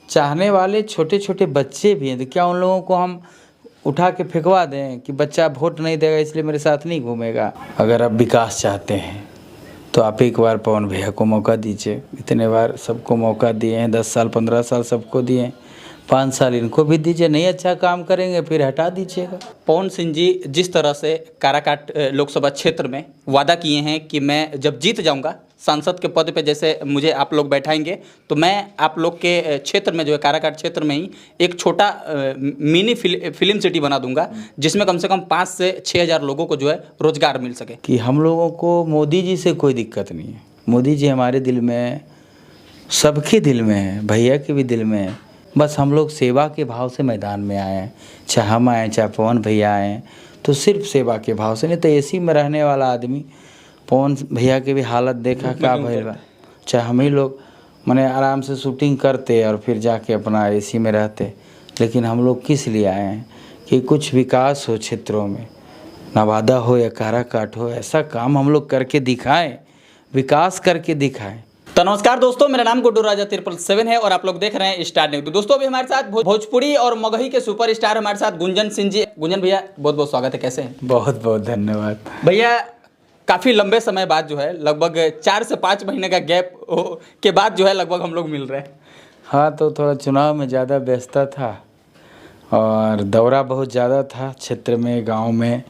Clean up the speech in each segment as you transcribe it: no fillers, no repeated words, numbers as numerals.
चाहने वाले छोटे छोटे बच्चे भी हैं, तो क्या उन लोगों को हम उठा के फेंकवा दें कि बच्चा वोट नहीं देगा इसलिए मेरे साथ नहीं घूमेगा? अगर आप विकास चाहते हैं तो आप एक बार पवन भैया को मौका दीजिए। इतने बार सबको मौका दिए हैं, 10 साल 15 साल सबको दिए हैं, 5 साल इनको भी दीजिए। नहीं अच्छा काम करेंगे फिर हटा दीजिएगा। पवन सिंह जी जिस तरह से काराकाट लोकसभा क्षेत्र में वादा किए हैं कि मैं जब जीत जाऊंगा सांसद के पद पे, जैसे मुझे आप लोग बैठाएंगे तो मैं आप लोग के क्षेत्र में जो है काराकाट क्षेत्र में ही एक छोटा मिनी फिल्म सिटी बना दूंगा, जिसमें कम से कम 5 से 6 हज़ार लोगों को जो है रोजगार मिल सके। कि हम लोगों को मोदी जी से कोई दिक्कत नहीं है। मोदी जी हमारे दिल में, सबके दिल में है, भैया के भी दिल में है। बस हम लोग सेवा के भाव से मैदान में आए हैं, चाहे हम आएँ चाहे पवन भैया आएँ, तो सिर्फ सेवा के भाव से। नहीं तो एसी में रहने वाला आदमी, पवन भैया की भी हालत देखा क्या भइल बा। चाहे हम ही लोग माने आराम से शूटिंग करते और फिर जाके अपना एसी में रहते, लेकिन हम लोग किस लिए आए हैं कि कुछ विकास हो क्षेत्रों में, नवादा हो या काराकाट हो, ऐसा काम हम लोग करके दिखाएं, विकास करके दिखाएं। तो नमस्कार दोस्तों, मेरा नाम गुड्डू राजा 777 है और आप लोग देख रहे हैं स्टार न्यूज। तो दोस्तों अभी हमारे साथ भोजपुरी और मगही के सुपरस्टार हमारे साथ गुंजन सिंह जी। गुंजन भैया बहुत बहुत स्वागत है, कैसे हैं? बहुत बहुत धन्यवाद भैया। काफ़ी लंबे समय बाद जो है लगभग 4 से 5 महीने का गैप के बाद जो है लगभग हम लोग मिल रहे हैं। हाँ, तो थोड़ा चुनाव में ज़्यादा व्यस्तता था और दौरा बहुत ज़्यादा था क्षेत्र में, गांव में,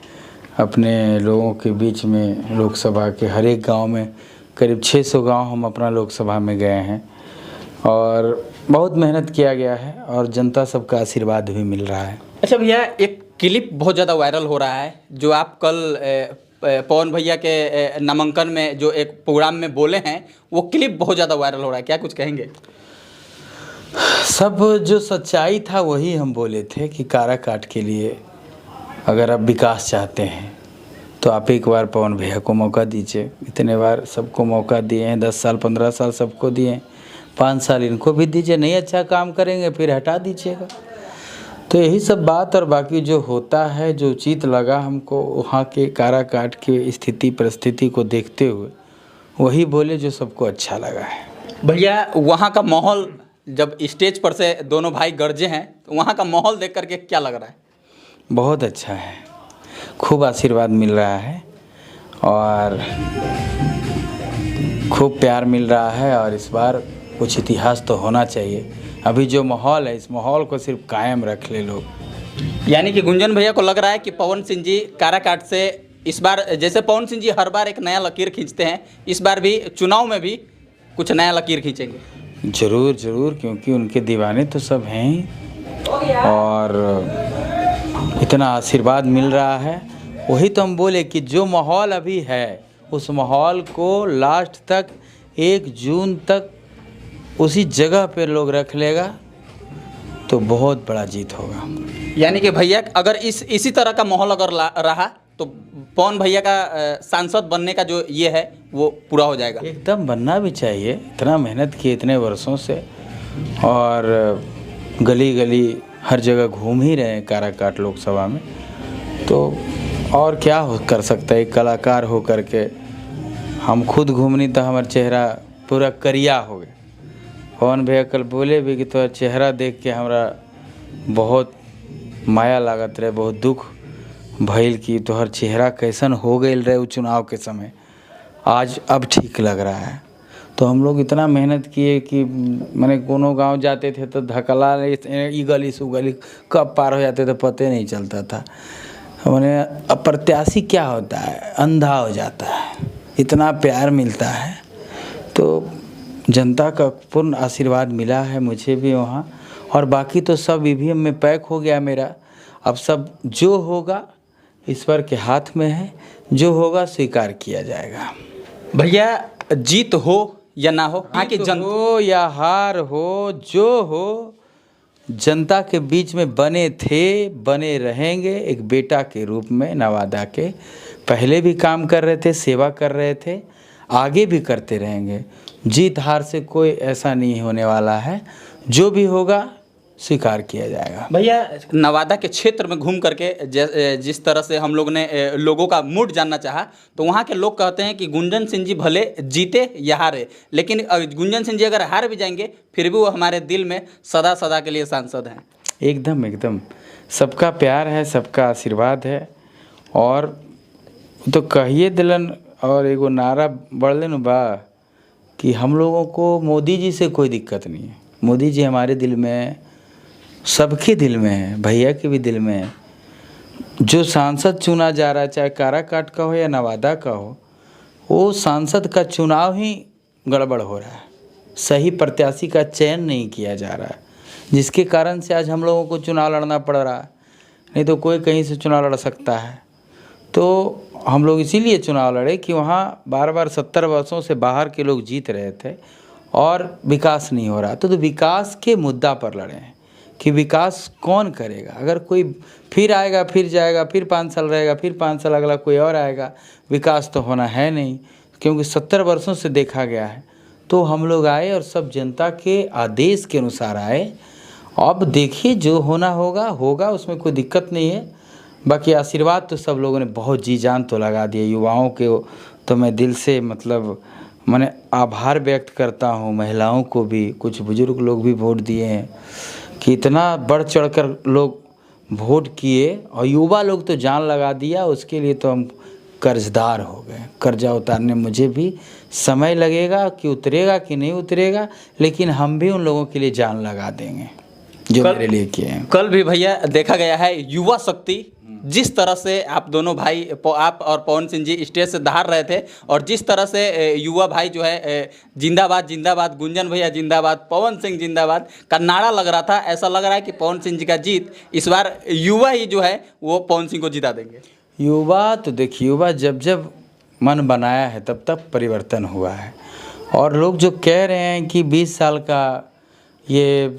अपने लोगों के बीच में। लोकसभा के हर एक गांव में करीब 600 गांव हम अपना लोकसभा में गए हैं और बहुत मेहनत किया गया है और जनता सबका आशीर्वाद भी मिल रहा है। अच्छा भैया, एक क्लिप बहुत ज़्यादा वायरल हो रहा है जो आप कल पवन भैया के नामांकन में जो एक प्रोग्राम में बोले हैं, वो क्लिप बहुत ज़्यादा वायरल हो रहा है, क्या कुछ कहेंगे? सब जो सच्चाई था वही हम बोले थे कि काराकाट के लिए अगर आप विकास चाहते हैं तो आप एक बार पवन भैया को मौका दीजिए। इतने बार सबको मौका दिए हैं, 10 साल 15 साल सबको दिए हैं, 5 साल इनको भी दीजिए। नहीं अच्छा काम करेंगे फिर हटा दीजिएगा। तो यही सब बात, और बाकी जो होता है, जो उचित लगा हमको वहाँ के काराकाट की स्थिति परिस्थिति को देखते हुए वही बोले जो सबको अच्छा लगा है। भैया वहाँ का माहौल, जब स्टेज पर से दोनों भाई गरजे हैं तो वहाँ का माहौल देख करके क्या लग रहा है? बहुत अच्छा है, खूब आशीर्वाद मिल रहा है और खूब प्यार मिल रहा है। और इस बार कुछ इतिहास तो होना चाहिए। अभी जो माहौल है, इस माहौल को सिर्फ कायम रख ले लोग। यानी कि गुंजन भैया को लग रहा है कि पवन सिंह जी काराकाट से इस बार, जैसे पवन सिंह जी हर बार एक नया लकीर खींचते हैं, इस बार भी चुनाव में भी कुछ नया लकीर खींचेंगे। ज़रूर ज़रूर, क्योंकि उनके दीवाने तो सब हैं ही और इतना आशीर्वाद मिल रहा है। वही तो हम बोले कि जो माहौल अभी है उस माहौल को लास्ट तक 1 जून तक उसी जगह पे लोग रख लेगा तो बहुत बड़ा जीत होगा। यानी कि भैया अगर इसी तरह का माहौल अगर रहा तो पवन भैया का सांसद बनने का जो ये है वो पूरा हो जाएगा। एकदम बनना भी चाहिए, इतना मेहनत की इतने वर्षों से और गली गली हर जगह घूम ही रहे हैं काराकाट लोकसभा में। तो और क्या कर सकता है एक कलाकार हो करके। हम खुद घूमनी तो हमारा चेहरा पूरा करिया हो गया। पवन भैया कल बोले भी कि तोहरा चेहरा देख के हमरा बहुत माया लागत रहे, बहुत दुख भइल कि तोहर चेहरा कैसन हो गई रहे चुनाव के समय, आज अब ठीक लग रहा है। तो हम लोग इतना मेहनत किए कि मैंने कोनो गांव जाते थे तो धकला ई गली से गली कब पार हो जाते थे पता नहीं चलता था। मैंने अप्रत्याशी क्या होता है, अंधा हो जाता है, इतना प्यार मिलता है। तो जनता का पूर्ण आशीर्वाद मिला है मुझे भी वहाँ, और बाकी तो सब ईवीएम में पैक हो गया मेरा। अब सब जो होगा ईश्वर के हाथ में है, जो होगा स्वीकार किया जाएगा। भैया जीत हो या ना हो, हाँ कि जीत हो या हार हो, जो हो जनता के बीच में बने थे, बने रहेंगे। एक बेटा के रूप में नवादा के पहले भी काम कर रहे थे, सेवा कर रहे थे, आगे भी करते रहेंगे। जीत हार से कोई ऐसा नहीं होने वाला है। जो भी होगा स्वीकार किया जाएगा। भैया नवादा के क्षेत्र में घूम करके जिस तरह से हम लोग ने लोगों का मूड जानना चाहा, तो वहाँ के लोग कहते हैं कि गुंजन सिंह जी भले जीते या हारे, लेकिन गुंजन सिंह जी अगर हार भी जाएंगे फिर भी वो हमारे दिल में सदा सदा के लिए सांसद हैं। एकदम एकदम, सबका प्यार है, सबका आशीर्वाद है। और तो कहिए दिलन और एगो नारा बढ़ले न बा कि हम लोगों को मोदी जी से कोई दिक्कत नहीं है। मोदी जी हमारे दिल में है, सबके दिल में है, भैया के भी दिल में है। जो सांसद चुना जा रहा है, चाहे काराकाट का हो या नवादा का हो, वो सांसद का चुनाव ही गड़बड़ हो रहा है। सही प्रत्याशी का चयन नहीं किया जा रहा है, जिसके कारण से आज हम लोगों को चुनाव लड़ना पड़ रहा है। नहीं तो कोई कहीं से चुनाव लड़ सकता है। तो हम लोग इसीलिए चुनाव लड़े कि वहाँ बार बार 70 वर्षों से बाहर के लोग जीत रहे थे और विकास नहीं हो रहा। तो विकास के मुद्दा पर लड़े हैं कि विकास कौन करेगा। अगर कोई फिर आएगा, फिर जाएगा, फिर 5 साल रहेगा, फिर 5 साल अगला कोई और आएगा, विकास तो होना है नहीं, क्योंकि 70 वर्षों से देखा गया है। तो हम लोग आए और सब जनता के आदेश के अनुसार आए। अब देखिए जो होना होगा होगा, उसमें कोई दिक्कत नहीं है। बाकी आशीर्वाद तो सब लोगों ने बहुत जी जान तो लगा दिया। युवाओं के तो मैं दिल से मतलब मैंने आभार व्यक्त करता हूँ। महिलाओं को भी, कुछ बुजुर्ग लोग भी वोट दिए हैं कि इतना बढ़ चढ़कर लोग वोट किए। और युवा लोग तो जान लगा दिया, उसके लिए तो हम कर्जदार हो गए। कर्जा उतारने मुझे भी समय लगेगा कि उतरेगा कि नहीं उतरेगा, लेकिन हम भी उन लोगों के लिए जान लगा देंगे जो मेरे लिए किए हैं। कल भी भैया देखा गया है युवा शक्ति जिस तरह से आप दोनों भाई, आप और पवन सिंह जी स्टेज से दहाड़ रहे थे, और जिस तरह से युवा भाई जो है जिंदाबाद जिंदाबाद, गुंजन भैया जिंदाबाद, पवन सिंह जिंदाबाद का नारा लग रहा था, ऐसा लग रहा है कि पवन सिंह जी का जीत इस बार युवा ही जो है वो पवन सिंह को जिता देंगे। युवा तो देखिए, युवा जब जब मन बनाया है तब तब परिवर्तन हुआ है। और लोग जो कह रहे हैं कि 20 साल का ये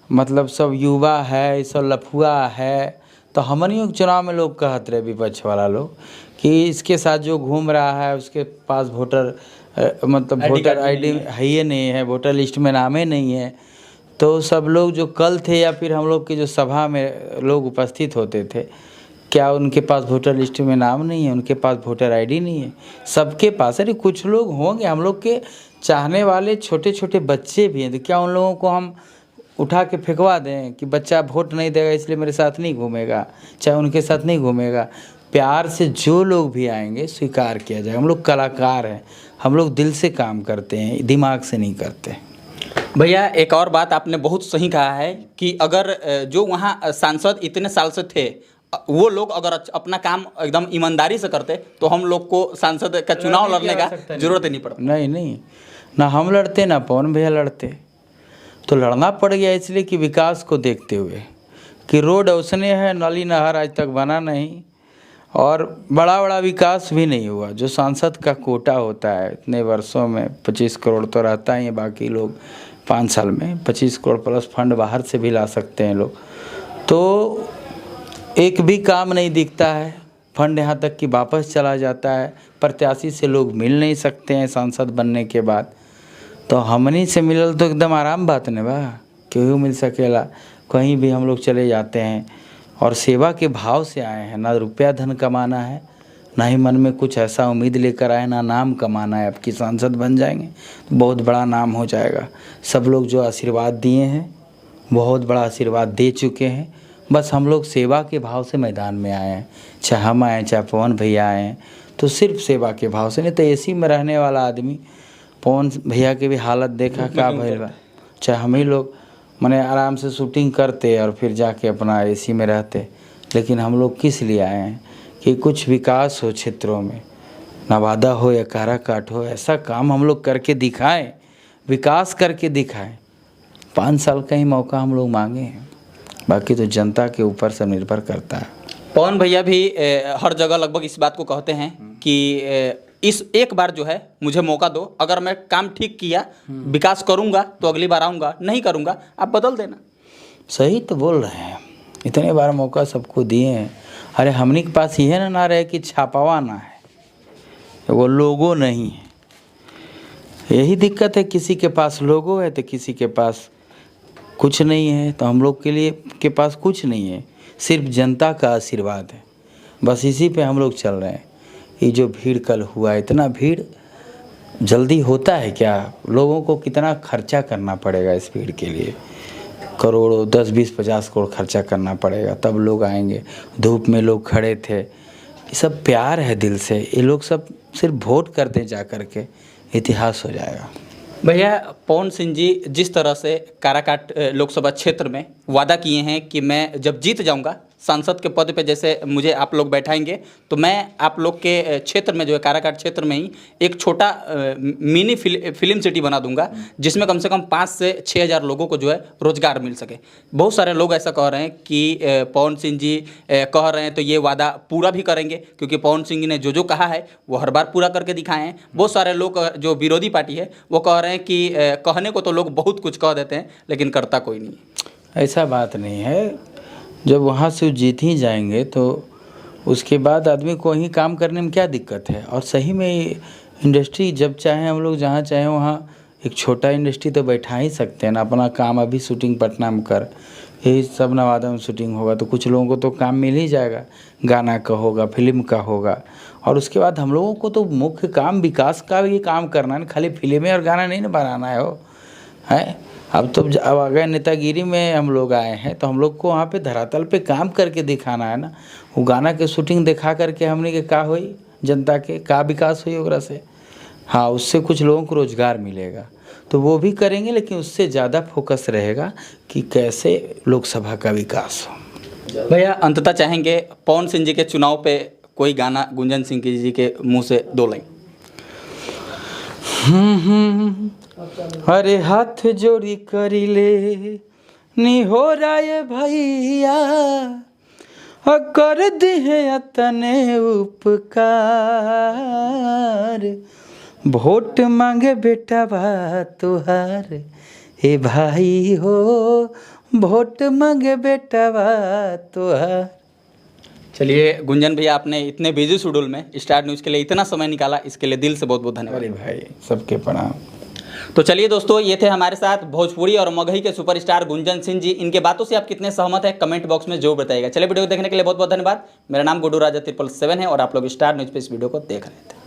मतलब सब युवा है, ये सब लफुआ है, तो हमनियों के चुनाव में लोग कहते रहे विपक्ष वाला लोग कि इसके साथ जो घूम रहा है उसके पास वोटर मतलब वोटर आईडी है ही नहीं है, वोटर लिस्ट में नाम ही नहीं है। तो सब लोग जो कल थे या फिर हम लोग की जो सभा में लोग उपस्थित होते थे, क्या उनके पास वोटर लिस्ट में नाम नहीं है, उनके पास वोटर आईडी नहीं है? सबके पास। अरे कुछ लोग होंगे हम लोग के चाहने वाले, छोटे छोटे बच्चे भी हैं, तो क्या उन लोगों को हम उठा के फेंकवा दें कि बच्चा वोट नहीं देगा इसलिए मेरे साथ नहीं घूमेगा, चाहे उनके साथ नहीं घूमेगा? प्यार से जो लोग भी आएंगे स्वीकार किया जाएगा। हम लोग कलाकार हैं, हम लोग दिल से काम करते हैं, दिमाग से नहीं करते। भैया एक और बात आपने बहुत सही कहा है कि अगर जो वहाँ सांसद इतने साल से थे वो लोग अगर अपना काम एकदम ईमानदारी से करते तो हम लोग को सांसद का चुनाव लड़ने का जरूरत ही नहीं पड़ता। नहीं, ना हम लड़ते ना पवन भैया लड़ते। तो लड़ना पड़ गया इसलिए कि विकास को देखते हुए कि रोड औसने है, नाली नहर आज तक बना नहीं और बड़ा विकास भी नहीं हुआ। जो सांसद का कोटा होता है इतने वर्षों में 25 करोड़ तो रहता ही है, बाकी लोग 5 साल में 25 करोड़ प्लस फंड बाहर से भी ला सकते हैं लोग। तो एक भी काम नहीं दिखता है, फंड यहाँ तक कि वापस चला जाता है। प्रत्याशी से लोग मिल नहीं सकते हैं सांसद बनने के बाद। तो हमनी से मिलल तो एकदम आराम बात नहीं बा, क्यों मिल सकेला। कहीं भी हम लोग चले जाते हैं और सेवा के भाव से आए हैं, ना रुपया धन कमाना है, ना ही मन में कुछ ऐसा उम्मीद लेकर आए, ना नाम कमाना है। अब कि सांसद बन जाएंगे तो बहुत बड़ा नाम हो जाएगा। सब लोग जो आशीर्वाद दिए हैं बहुत बड़ा आशीर्वाद दे चुके हैं। बस हम लोग सेवा के भाव से मैदान में आए हैं, चाहे हम आएँ चाहे पवन भैया आएँ, तो सिर्फ सेवा के भाव से। नहीं तो एसी में रहने वाला आदमी, पवन भैया की भी हालत देखा क्या भइल बा, चाहे हम ही लोग माने आराम से शूटिंग करते और फिर जाके अपना एसी में रहते। लेकिन हम लोग किस लिए आए हैं कि कुछ विकास हो क्षेत्रों में, नवादा हो या काराकाट हो, ऐसा काम हम लोग करके दिखाएं, विकास करके दिखाएं। 5 साल का ही मौका हम लोग मांगे हैं, बाकी तो जनता के ऊपर सब निर्भर करता है। पवन भैया भी हर जगह लगभग इस बात को कहते हैं कि इस एक बार जो है मुझे मौका दो, अगर मैं काम ठीक किया, विकास करूंगा तो अगली बार आऊँगा, नहीं करूंगा आप बदल देना। सही तो बोल रहे हैं, इतने बार मौका सबको दिए हैं। अरे हमनी के पास ये ना रहे कि छापावा ना है, वो लोगो नहीं है। यही दिक्कत है, किसी के पास लोगो है तो किसी के पास कुछ नहीं है तो हम लोग के पास कुछ नहीं है, सिर्फ जनता का आशीर्वाद है। बस इसी पे हम लोग चल रहे हैं। ये जो भीड़ कल हुआ, इतना भीड़ जल्दी होता है क्या? लोगों को कितना खर्चा करना पड़ेगा इस भीड़ के लिए, करोड़ों, 10, 20, 50 करोड़ खर्चा करना पड़ेगा तब लोग आएंगे। धूप में लोग खड़े थे। ये सब प्यार है दिल से। ये लोग सब सिर्फ वोट करते जा कर के इतिहास हो जाएगा। भैया, पवन सिंह जी जिस तरह से काराकाट लोकसभा क्षेत्र में वादा किए हैं कि मैं जब जीत जाऊंगा सांसद के पद पे, जैसे मुझे आप लोग बैठाएंगे तो मैं आप लोग के क्षेत्र में जो है काराकाट क्षेत्र में ही एक छोटा मिनी फिल्म सिटी बना दूंगा, जिसमें कम से कम 5 से 6 हज़ार लोगों को जो है रोजगार मिल सके। बहुत सारे लोग ऐसा कह रहे हैं कि पवन सिंह जी कह रहे हैं तो ये वादा पूरा भी करेंगे, क्योंकि पवन सिंह ने जो कहा है वो हर बार पूरा करके दिखाए हैं। बहुत सारे लोग जो विरोधी पार्टी है वो कह रहे हैं कि कहने को तो लोग बहुत कुछ कह देते हैं लेकिन करता कोई नहीं। ऐसा बात नहीं है। जब वहाँ से जीत ही जाएंगे तो उसके बाद आदमी को वहीं काम करने में क्या दिक्कत है। और सही में इंडस्ट्री जब चाहें हम लोग जहाँ चाहें वहाँ एक छोटा इंडस्ट्री तो बैठा ही सकते हैं ना। अपना काम अभी शूटिंग पटना में कर, यही सब नवादा में शूटिंग होगा तो कुछ लोगों को तो काम मिल ही जाएगा। गाना का होगा, फिल्म का होगा। और उसके बाद हम लोगों को तो मुख्य काम विकास का भी काम करना है, खाली फिल्में और गाना नहीं ना बनाना है। वो है अब आ गए नेतागिरी में हम लोग आए हैं तो हम लोग को वहाँ पे धरातल पे काम करके दिखाना है ना। वो गाना के शूटिंग दिखा करके हमने के का हुई, जनता के का विकास हुई ओकरा से। हाँ, उससे कुछ लोगों को रोज़गार मिलेगा तो वो भी करेंगे, लेकिन उससे ज़्यादा फोकस रहेगा कि कैसे लोकसभा का विकास हो। भैया, अंततः चाहेंगे पवन सिंह जी के चुनाव पे कोई गाना गुंजन सिंह जी के मुंह से 2 लाइन। अरे हाथ जोड़ी करी ले निहोरा ये भैया, कर दिहे तने उपकार। वोट मांगे बेटा बा तुहार, हे भाई हो वोट मांगे बेटा बा तुहार। चलिए गुंजन भैया, आपने इतने बिजी शेड्यूल में स्टार न्यूज़ के लिए इतना समय निकाला, इसके लिए दिल से बहुत बहुत धन्यवाद। अरे भाई, सबके प्रणाम। तो चलिए दोस्तों, ये थे हमारे साथ भोजपुरी और मगही के सुपरस्टार गुंजन सिंह जी। इनके बातों से आप कितने सहमत हैं कमेंट बॉक्स में जरूर बताइएगा। चलिए, वीडियो देखने के लिए बहुत बहुत धन्यवाद। मेरा नाम गुड्डू राजा 777 है और आप लोग स्टार न्यूज़ पे इस वीडियो को देख रहे थे।